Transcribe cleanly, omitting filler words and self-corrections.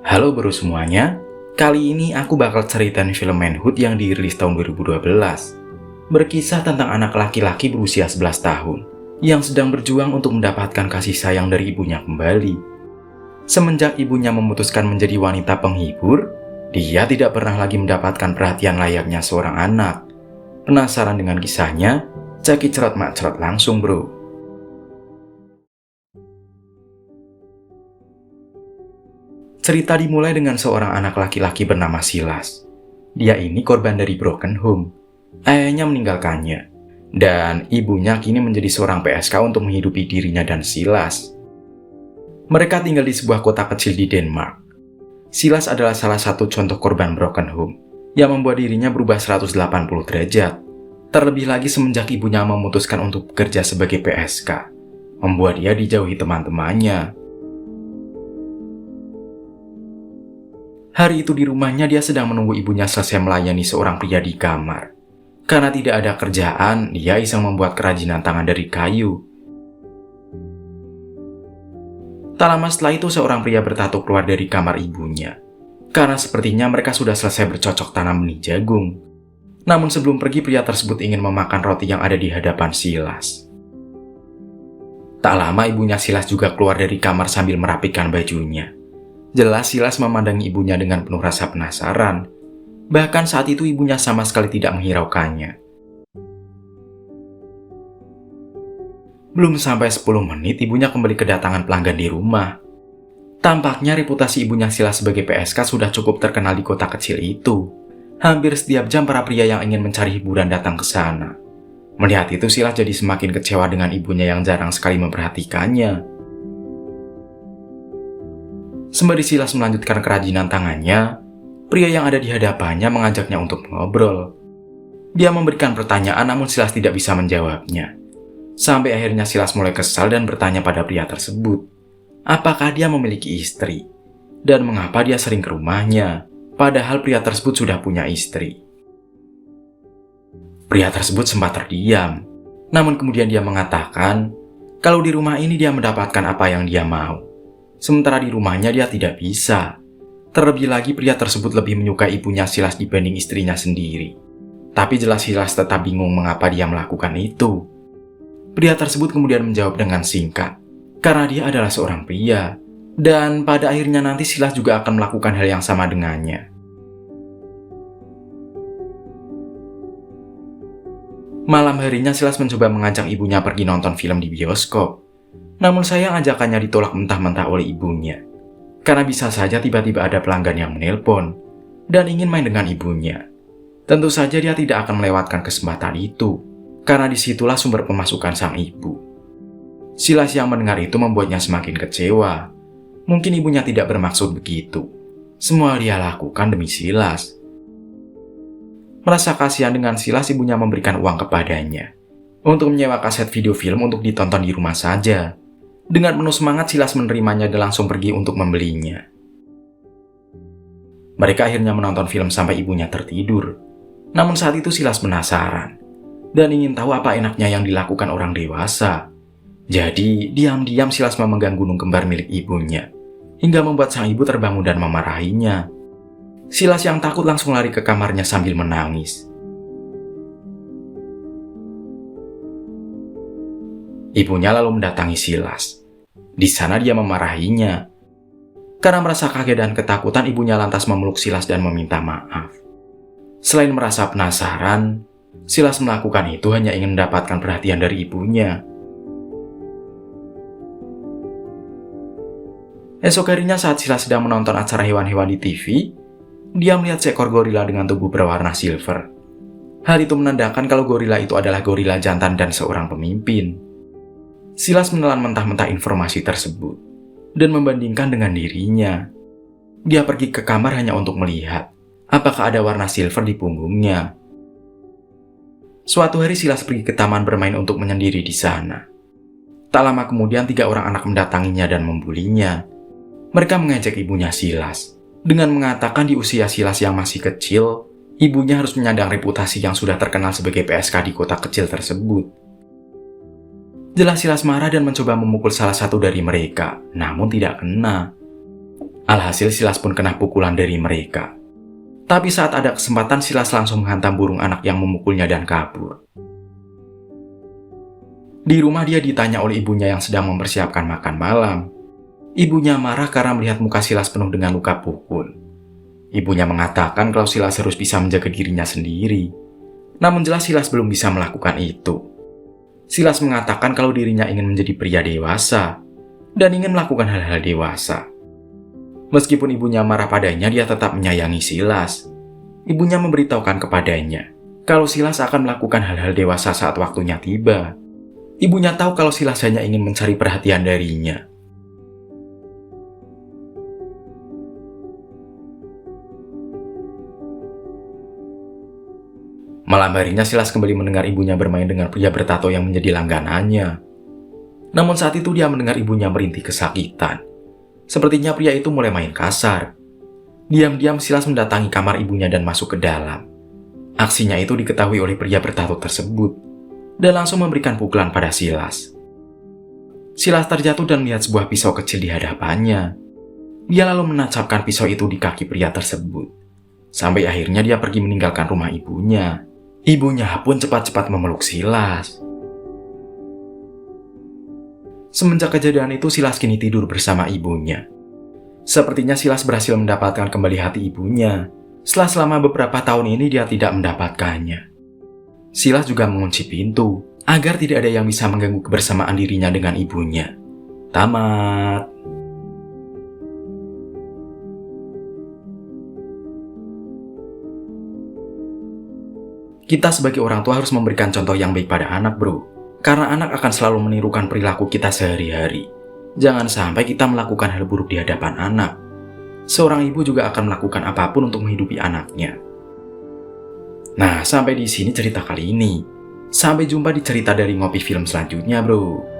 Halo bro semuanya, kali ini aku bakal ceritain film Manhood yang dirilis tahun 2012. Berkisah tentang anak laki-laki berusia 11 tahun yang sedang berjuang untuk mendapatkan kasih sayang dari ibunya kembali. Semenjak ibunya memutuskan menjadi wanita penghibur, dia tidak pernah lagi mendapatkan perhatian layaknya seorang anak. Penasaran dengan kisahnya? Cekit cerot mak cerot langsung bro. Cerita dimulai dengan seorang anak laki-laki bernama Silas. Dia ini korban dari broken home. Ayahnya meninggalkannya, dan ibunya kini menjadi seorang PSK untuk menghidupi dirinya dan Silas. Mereka tinggal di sebuah kota kecil di Denmark. Silas adalah salah satu contoh korban broken home yang membuat dirinya berubah 180 derajat. Terlebih lagi semenjak ibunya memutuskan untuk bekerja sebagai PSK, membuat dia dijauhi teman-temannya. Hari itu di rumahnya dia sedang menunggu ibunya selesai melayani seorang pria di kamar. Karena tidak ada kerjaan, dia iseng membuat kerajinan tangan dari kayu. Tak lama setelah itu seorang pria bertato keluar dari kamar ibunya. Karena sepertinya mereka sudah selesai bercocok tanam benih jagung. Namun sebelum pergi pria tersebut ingin memakan roti yang ada di hadapan Silas. Tak lama ibunya Silas juga keluar dari kamar sambil merapikan bajunya. Jelas Silas memandangi ibunya dengan penuh rasa penasaran. Bahkan saat itu ibunya sama sekali tidak menghiraukannya. Belum sampai 10 menit ibunya kembali kedatangan pelanggan di rumah. Tampaknya reputasi ibunya Silas sebagai PSK sudah cukup terkenal di kota kecil itu. Hampir setiap jam para pria yang ingin mencari hiburan datang ke sana. Melihat itu Silas jadi semakin kecewa dengan ibunya yang jarang sekali memperhatikannya. Sembari Silas melanjutkan kerajinan tangannya, pria yang ada di hadapannya mengajaknya untuk mengobrol. Dia memberikan pertanyaan namun Silas tidak bisa menjawabnya. Sampai akhirnya Silas mulai kesal dan bertanya pada pria tersebut, apakah dia memiliki istri? Dan mengapa dia sering ke rumahnya, padahal pria tersebut sudah punya istri. Pria tersebut sempat terdiam, namun kemudian dia mengatakan, kalau di rumah ini dia mendapatkan apa yang dia mau. Sementara di rumahnya dia tidak bisa. Terlebih lagi pria tersebut lebih menyukai ibunya Silas dibanding istrinya sendiri. Tapi jelas Silas tetap bingung mengapa dia melakukan itu. Pria tersebut kemudian menjawab dengan singkat, karena dia adalah seorang pria. Dan pada akhirnya nanti Silas juga akan melakukan hal yang sama dengannya. Malam harinya Silas mencoba mengajak ibunya pergi nonton film di bioskop. Namun sayang ajakannya ditolak mentah-mentah oleh ibunya. Karena bisa saja tiba-tiba ada pelanggan yang menelpon dan ingin main dengan ibunya. Tentu saja dia tidak akan melewatkan kesempatan itu, karena disitulah sumber pemasukan sang ibu. Silas yang mendengar itu membuatnya semakin kecewa. Mungkin ibunya tidak bermaksud begitu. Semua dia lakukan demi Silas. Merasa kasihan dengan Silas, ibunya memberikan uang kepadanya untuk menyewa kaset video film untuk ditonton di rumah saja. Dengan penuh semangat Silas menerimanya dan langsung pergi untuk membelinya. Mereka akhirnya menonton film sampai ibunya tertidur. Namun saat itu Silas penasaran dan ingin tahu apa enaknya yang dilakukan orang dewasa. Jadi diam-diam Silas memegang gunung kembar milik ibunya, hingga membuat sang ibu terbangun dan memarahinya. Silas yang takut langsung lari ke kamarnya sambil menangis. Ibunya lalu mendatangi Silas. Di sana dia memarahinya. Karena merasa kaget dan ketakutan, ibunya lantas memeluk Silas dan meminta maaf. Selain merasa penasaran, Silas melakukan itu hanya ingin mendapatkan perhatian dari ibunya. Esok harinya saat Silas sedang menonton acara hewan-hewan di TV, dia melihat seekor gorila dengan tubuh berwarna silver. Hal itu menandakan kalau gorila itu adalah gorila jantan dan seorang pemimpin. Silas menelan mentah-mentah informasi tersebut dan membandingkan dengan dirinya. Dia pergi ke kamar hanya untuk melihat apakah ada warna silver di punggungnya. Suatu hari Silas pergi ke taman bermain untuk menyendiri di sana. Tak lama kemudian 3 orang anak mendatanginya dan membulinya. Mereka mengejek ibunya Silas dengan mengatakan di usia Silas yang masih kecil, ibunya harus menyandang reputasi yang sudah terkenal sebagai PSK di kota kecil tersebut. Jelas Silas marah dan mencoba memukul salah satu dari mereka, namun tidak kena. Alhasil Silas pun kena pukulan dari mereka. Tapi saat ada kesempatan, Silas langsung menghantam burung anak yang memukulnya dan kabur. Di rumah dia ditanya oleh ibunya yang sedang mempersiapkan makan malam. Ibunya marah karena melihat muka Silas penuh dengan luka pukul. Ibunya mengatakan kalau Silas harus bisa menjaga dirinya sendiri. Namun jelas Silas belum bisa melakukan itu. Silas mengatakan kalau dirinya ingin menjadi pria dewasa dan ingin melakukan hal-hal dewasa. Meskipun ibunya marah padanya, dia tetap menyayangi Silas. Ibunya memberitahukan kepadanya kalau Silas akan melakukan hal-hal dewasa saat waktunya tiba. Ibunya tahu kalau Silas hanya ingin mencari perhatian darinya. Malam harinya Silas kembali mendengar ibunya bermain dengan pria bertato yang menjadi langganannya. Namun saat itu dia mendengar ibunya merintih kesakitan. Sepertinya pria itu mulai main kasar. Diam-diam Silas mendatangi kamar ibunya dan masuk ke dalam. Aksinya itu diketahui oleh pria bertato tersebut dan langsung memberikan pukulan pada Silas. Silas terjatuh dan melihat sebuah pisau kecil di hadapannya. Dia lalu menancapkan pisau itu di kaki pria tersebut. Sampai akhirnya dia pergi meninggalkan rumah ibunya. Ibunya pun cepat-cepat memeluk Silas. Semenjak kejadian itu, Silas kini tidur bersama ibunya. Sepertinya Silas berhasil mendapatkan kembali hati ibunya. Setelah selama beberapa tahun ini dia tidak mendapatkannya. Silas juga mengunci pintu agar tidak ada yang bisa mengganggu kebersamaan dirinya dengan ibunya. Tamat. Kita sebagai orang tua harus memberikan contoh yang baik pada anak, bro. Karena anak akan selalu menirukan perilaku kita sehari-hari. Jangan sampai kita melakukan hal buruk di hadapan anak. Seorang ibu juga akan melakukan apapun untuk menghidupi anaknya. Nah, sampai di sini cerita kali ini. Sampai jumpa di cerita dari Ngopi Film selanjutnya, bro.